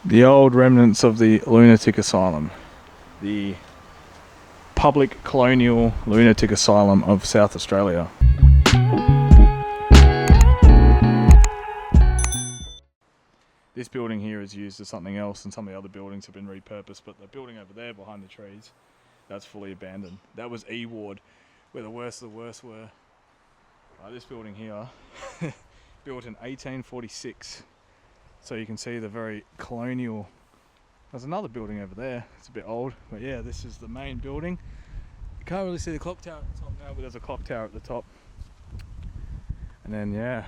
The old remnants of the lunatic asylum. The public colonial lunatic asylum of South Australia. This building here is used as something else, and some of the other buildings have been repurposed, but the building over there behind the trees, that's fully abandoned. That was E Ward, where the worst of the worst were. This building here, built in 1846. So you can see the very colonial. There's another building over there. It's a bit old, but yeah, this is the main building. You can't really see the clock tower at the top now, but there's a clock tower at the top. And then yeah,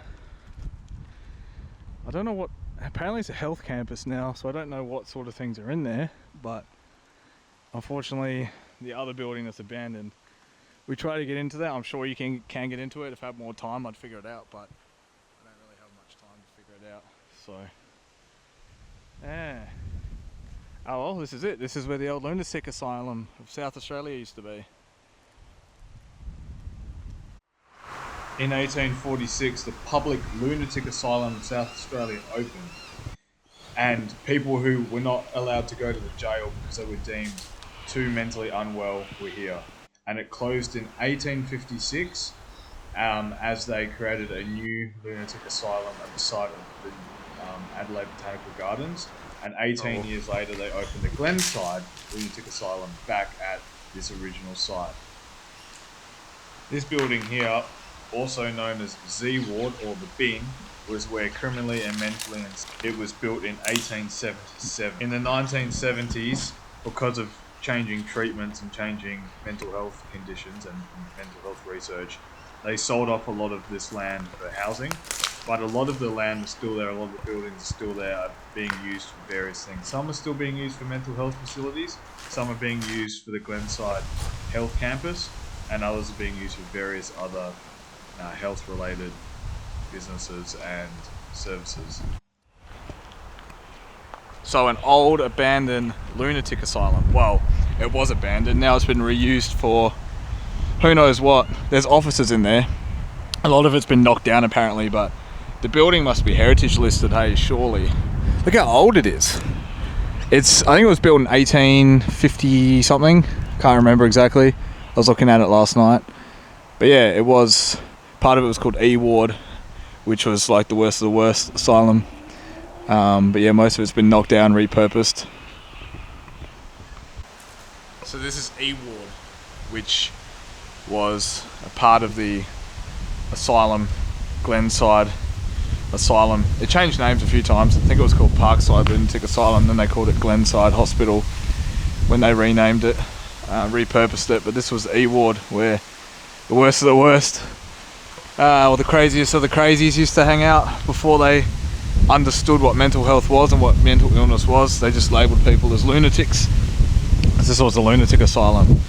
I don't know what. Apparently it's a health campus now, so I don't know what sort of things are in there. But unfortunately, the other building that's abandoned. We try to get into that. I'm sure you can get into it. If I had more time, I'd figure it out, but I don't really have much time to figure it out. So, yeah. Oh well, this is it. This is where the old lunatic asylum of South Australia used to be. In 1846, the public lunatic asylum of South Australia opened, and people who were not allowed to go to the jail because they were deemed too mentally unwell were here. And it closed in 1856 as they created a new lunatic asylum at the site of the Adelaide Botanical Gardens. And 18 years later, they opened the Glenside Lunatic Asylum back at this original site. This building here, also known as Z Ward or the Bin, was where criminally and mentally it was built in 1877. In the 1970s, because of changing treatments and changing mental health conditions and mental health research, they sold off a lot of this land for housing, but a lot of the land is still there, a lot of the buildings are still there, are being used for various things. Some are still being used for mental health facilities, some are being used for the Glenside Health Campus, and others are being used for various other health related businesses and services. So an old abandoned lunatic asylum. Well, it was abandoned. Now it's been reused for who knows what. There's offices in there. A lot of it's been knocked down apparently, but the building must be heritage listed, hey, surely. Look how old it is. I think it was built in 1850 something. Can't remember exactly. I was looking at it last night. But yeah, part of it was called E Ward, which was like the worst of the worst asylum. But yeah, most of it's been knocked down, repurposed. So this is E Ward, which was a part of the asylum, Glenside Asylum. It changed names a few times. I think it was called Parkside Lunatic Asylum, then they called it Glenside Hospital when they renamed it, repurposed it. But this was E Ward, where the worst of the worst, or the craziest of the crazies used to hang out before they understood what mental health was and what mental illness was. They just labelled people as lunatics. This was a lunatic asylum.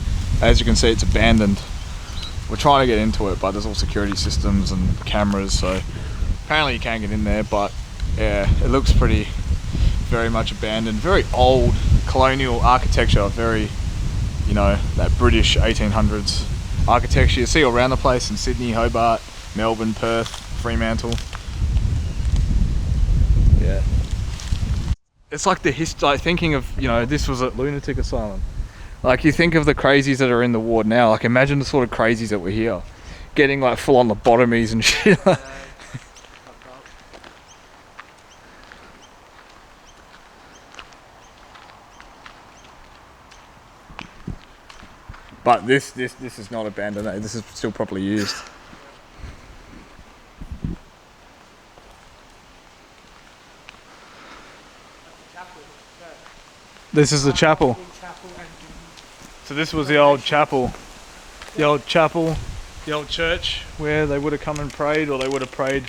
As you can see, it's abandoned. We're trying to get into it, but there's all security systems and cameras, so apparently you can't get in there. But yeah, it looks very much abandoned. Very old colonial architecture, very, that British 1800s architecture you see all around the place in Sydney, Hobart, Melbourne, Perth, Fremantle. Yeah. It's like thinking of, this was a lunatic asylum. Like you think of the crazies that are in the ward now, like imagine the sort of crazies that were here. Getting like full on lobotomies and shit. But this is not abandoned, this is still properly used. This is the chapel. So this was the old chapel. The old church where they would have come and prayed, or they would have prayed.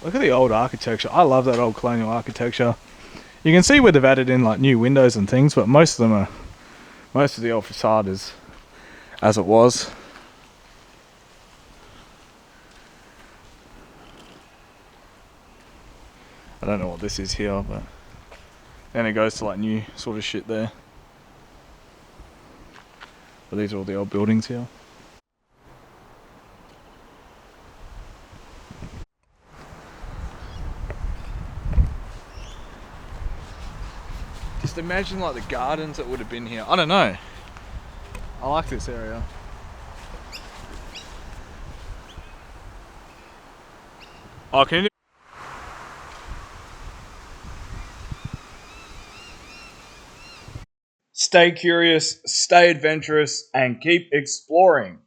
Look at the old architecture. I love that old colonial architecture. You can see where they've added in like new windows and things, but most of the old facade is as it was. I don't know what this is here, but then it goes to like new sort of shit there. But these are all the old buildings here. Just imagine like the gardens that would have been here. I don't know. I like this area. Oh, can you... Stay curious, stay adventurous, and keep exploring.